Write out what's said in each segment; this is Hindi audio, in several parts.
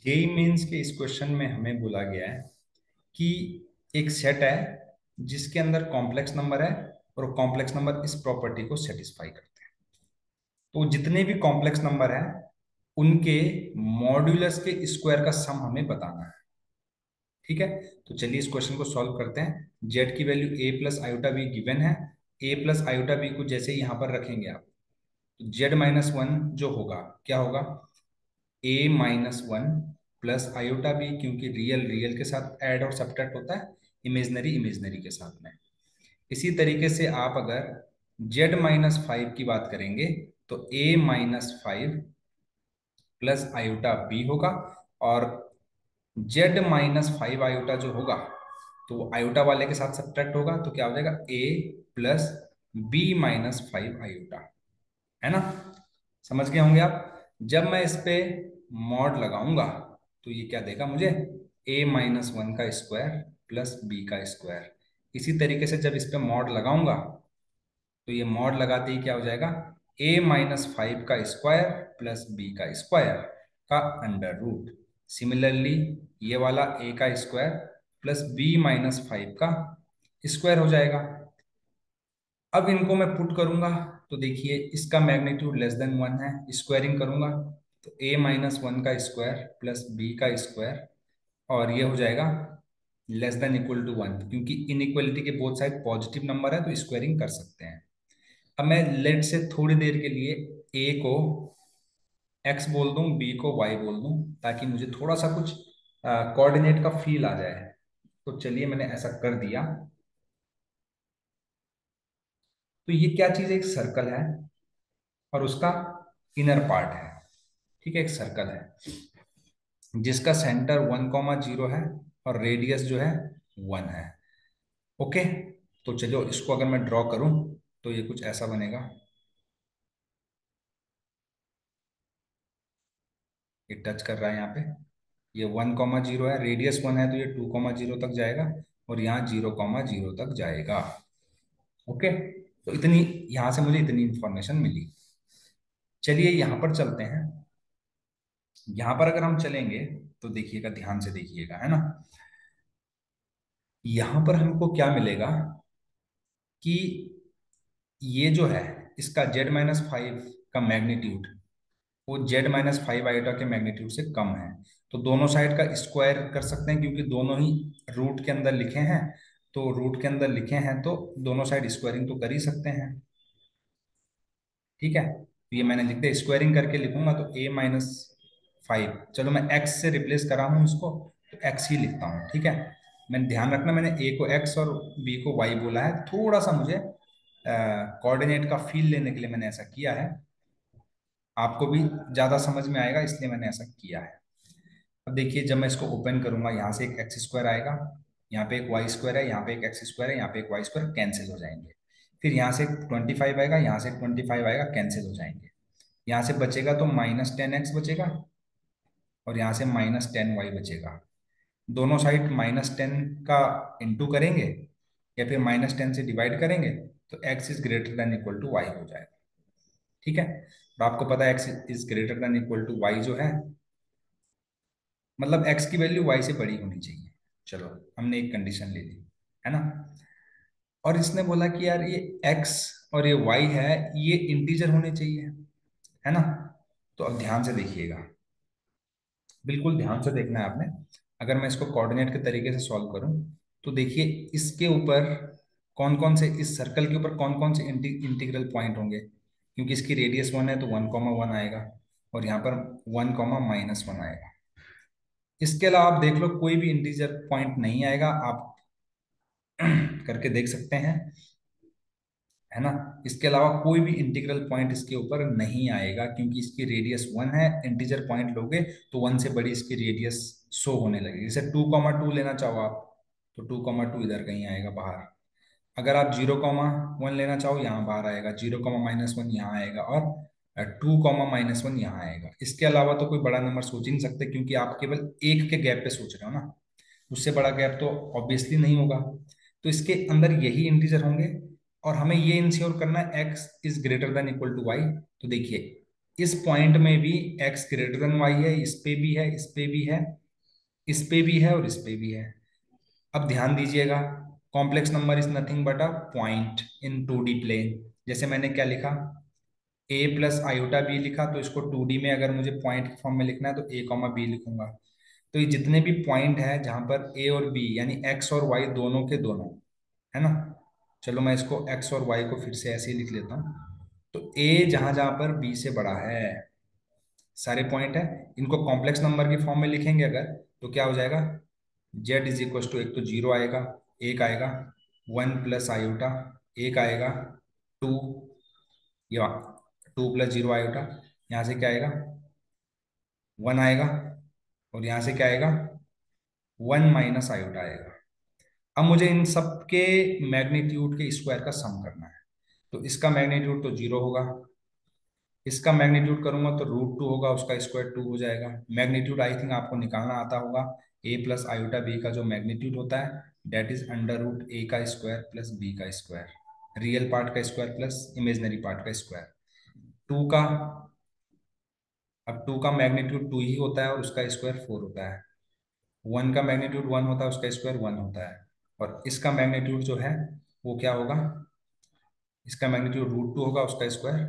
जेई मेंस के इस क्वेश्चन में हमें बोला गया है कि एक सेट है जिसके अंदर कॉम्प्लेक्स नंबर है और कॉम्प्लेक्स नंबर इस प्रॉपर्टी को सेटिस्फाई करते हैं। तो जितने भी कॉम्प्लेक्स नंबर हैं उनके मॉड्यूलस के स्क्वायर का सम हमें बताना है। ठीक है, तो चलिए इस क्वेश्चन को सॉल्व करते हैं। जेड की value A plus iota be given है। ए प्लस आयोटा बी को जैसे यहाँ पर रखेंगे आप, तो जेड माइनस वन जो होगा क्या होगा, a minus one plus iota b, क्योंकि रियल रियल के साथ ऐड और सब्ट्रैक्ट होता है, इमेजनरी इमेजनरी के साथ में। इसी तरीके से आप अगर जेड माइनस फाइव की बात करेंगे तो ए minus five plus iota b होगा। और जेड माइनस फाइव आयोटा जो होगा तो वो आयोटा वाले के साथ सब्ट्रैक्ट होगा, तो क्या हो जाएगा a plus B minus five iota, है ना। समझ गए होंगे आप। जब मैं इस पे मॉड लगाऊंगा तो ये क्या देगा मुझे, ए माइनस वन का स्क्वायर प्लस बी का स्क्वायर। इसी तरीके से जब इस पे मॉड लगाऊंगा तो ये मॉड लगाते ही क्या हो जाएगा, ए माइनस फाइव का स्क्वायर प्लस बी का स्क्वायर का अंडर रूट। सिमिलरली ये वाला ए का square plus B minus five का स्क्वायर हो जाएगा। अब इनको मैं पुट करूंगा तो देखिए इसका मैग्नीट्यूड लेस देन वन है, स्क्वायरिंग करूंगा तो ए माइनस वन का स्क्वायर प्लस बी का स्क्वायर, और ये हो जाएगा less than equal to one, क्योंकि इनइक्वलिटी के बोथ साइड पॉजिटिव नंबर है तो स्क्वायरिंग कर सकते हैं। अब मैं लेट से थोड़ी देर के लिए ए को एक्स बोल दूं, बी को वाई बोल दूं, ताकि मुझे थोड़ा सा कुछ कोऑर्डिनेट का फील आ जाए। तो चलिए मैंने ऐसा कर दिया। तो ये क्या चीज है, एक सर्कल है और उसका इनर पार्ट है। ठीक है, एक सर्कल है जिसका सेंटर वन कॉमा जीरो है और रेडियस जो है वन है। ओके, तो चलो इसको अगर मैं ड्रॉ करूं तो ये कुछ ऐसा बनेगा। ये टच कर रहा है यहाँ पे, ये वन कॉमा जीरो है, रेडियस वन है तो ये टू कॉमा जीरो तक जाएगा और यहाँ जीरो कॉमा जीरो तक जाएगा। ओके, तो इतनी यहाँ से मुझे इतनी इंफॉर्मेशन मिली। चलिए यहाँ पर चलते हैं। यहाँ पर अगर हम चलेंगे तो देखिएगा, ध्यान से देखिएगा, है ना। यहाँ पर हमको क्या मिलेगा कि ये जो है इसका जेड माइनस फाइव का मैग्नीट्यूड वो जेड माइनस फाइव आयोटा के मैग्नीट्यूड से कम है। तो दोनों साइड का स्क्वायर कर सकते हैं, क्योंकि दोनों ही रूट के अंदर लिखे हैं। तो रूट के अंदर लिखे हैं तो दोनों साइड स्क्वायरिंग तो कर ही सकते हैं। ठीक है, तो ये मैंने लिख दिया, स्क्वायरिंग करके लिखूंगा तो ए माइनस फाइव, चलो मैं एक्स से रिप्लेस करा हूँ इसको तो एक्स ही लिखता हूँ। ठीक है, मैंने ध्यान रखना, मैंने ए को एक्स और बी को वाई बोला है, थोड़ा सा मुझे कोऑर्डिनेट का फील लेने के लिए मैंने ऐसा किया है। आपको भी ज्यादा समझ में आएगा इसलिए मैंने ऐसा किया है। अब देखिए जब मैं इसको ओपन करूंगा यहाँ से एक एक्स स्क्वायर आएगा, यहाँ पे एक वाई स्क्वायर है, यहाँ पे एक एक्स स्क्वायर है, यहाँ पे एक वाई स्क्वायर, कैंसिल हो जाएंगे। फिर यहाँ से 25 आएगा, यहाँ से 25 आएगा, कैंसिल हो जाएंगे। यहाँ से बचेगा तो माइनस टेन एक्स बचेगा और यहाँ से माइनस टेन वाई बचेगा। दोनों साइड माइनस टेन का इंटू करेंगे या फिर माइनस टेन से डिवाइड करेंगे तो X is greater than equal to Y हो जाएगा। ठीक है, तो आपको पता है X is greater than equal to Y जो है, मतलब एक्स की वैल्यू वाई से बड़ी होनी चाहिए। चलो हमने एक कंडीशन ले ली, है ना। और इसने बोला कि यार ये एक्स और ये वाई है, ये इंटीजर होने चाहिए, है ना। तो अब ध्यान से देखिएगा, बिल्कुल ध्यान से देखना है आपने। अगर मैं इसको कोऑर्डिनेट के तरीके से सॉल्व करूं तो देखिए इसके ऊपर कौन कौन से, इस सर्कल के ऊपर कौन कौन से इंटीग्रल पॉइंट होंगे, क्योंकि इसकी रेडियस वन है तो वन कॉमा वन आएगा और यहाँ पर वन कॉमा माइनस वन आएगा। इसके अलावा आप देख लो कोई भी इंटीजर पॉइंट नहीं आएगा, आप करके देख सकते हैं, है ना। इसके अलावा कोई भी इंटीग्रल पॉइंट इसके ऊपर नहीं आएगा, क्योंकि इसकी रेडियस वन है। इंटीजर पॉइंट लोगे तो वन से बड़ी इसकी रेडियस शो होने लगेगी। जैसे टू कॉमा टू लेना चाहो आप तो टू कॉमा टू इधर कहीं आएगा बाहर। अगर आप जीरो कॉमा वन लेना चाहो यहाँ बाहर आएगा, जीरो कॉमा माइनस वन यहाँ आएगा और टू कॉमा माइनस वन यहाँ आएगा। इसके अलावा तो कोई बड़ा नंबर सोच ही नहीं सकते, क्योंकि आप केवल एक के गैप पे सोच रहे हो ना, उससे बड़ा गैप तो ऑब्वियसली नहीं होगा। तो इसके अंदर यही इंटीजर होंगे और हमें ये इंश्योर करना है X is greater than equal to Y. तो देखिए इस पॉइंट में भी x ग्रेटर देन वाई है, इस पे भी है, इस पे भी है, इस पे भी है और इस पे भी है। अब ध्यान दीजिएगा, complex number is nothing but a point in 2D plane. जैसे मैंने क्या लिखा, a प्लस आयोटा बी लिखा, तो इसको 2D में अगर मुझे पॉइंट के फॉर्म में लिखना है तो a कॉमा बी लिखूंगा। तो ये जितने भी पॉइंट है जहां पर a और b यानी x और y दोनों के दोनों, है ना। चलो मैं इसको x और y को फिर से ऐसे ही लिख लेता हूँ। तो a जहां जहां पर b से बड़ा है, सारे पॉइंट है, इनको कॉम्प्लेक्स नंबर के फॉर्म में लिखेंगे अगर, तो क्या हो जाएगा, z इज इक्वल टू, एक तो जीरो आएगा, एक आएगा, वन प्लस आयोटा, एक आएगा, टू, या टू प्लस जीरो आयोटा, यहाँ से क्या आएगा, वन आएगा, और यहाँ से क्या आएगा, वन माइनस आयोटा आएगा। अब मुझे इन सब के मैग्नीट्यूड के स्क्वायर का सम करना है। तो इसका मैग्नीट्यूड तो जीरो होगा, इसका मैग्नीट्यूड करूंगा तो रूट 2 होगा, उसका स्क्वायर 2 हो जाएगा। मैग्नीट्यूड आई थिंक आपको निकालना आता होगा, a प्लस आयोटा बी का जो मैग्नीट्यूड होता है डेट इज अंडर रूट ए का स्क्वायर प्लस बी का स्क्वायर, रियल पार्ट का स्क्वायर प्लस इमेजनरी पार्ट का स्क्वायर। टू का, अब टू का मैग्नीट्यूड 2 ही होता है और उसका स्क्वायर 4 होता है। वन का मैग्नीट्यूड 1 होता है, उसका स्क्वायर 1 होता है। और इसका मैग्नीट्यूड जो है वो क्या होगा, इसका मैग्नीट्यूड रूट 2 होगा, उसका स्क्वायर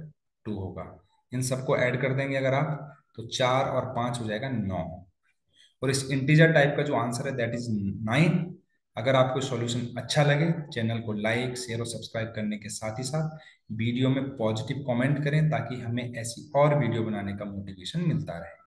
2 होगा। इन सबको ऐड कर देंगे अगर आप, तो 4 और 5 हो जाएगा 9। और इस इंटीजर टाइप का जो आंसर है दैट इज 9। अगर आपको सॉल्यूशन अच्छा लगे, चैनल को लाइक शेयर और सब्सक्राइब करने के साथ ही साथ वीडियो में पॉजिटिव कमेंट करें, ताकि हमें ऐसी और वीडियो बनाने का मोटिवेशन मिलता रहे।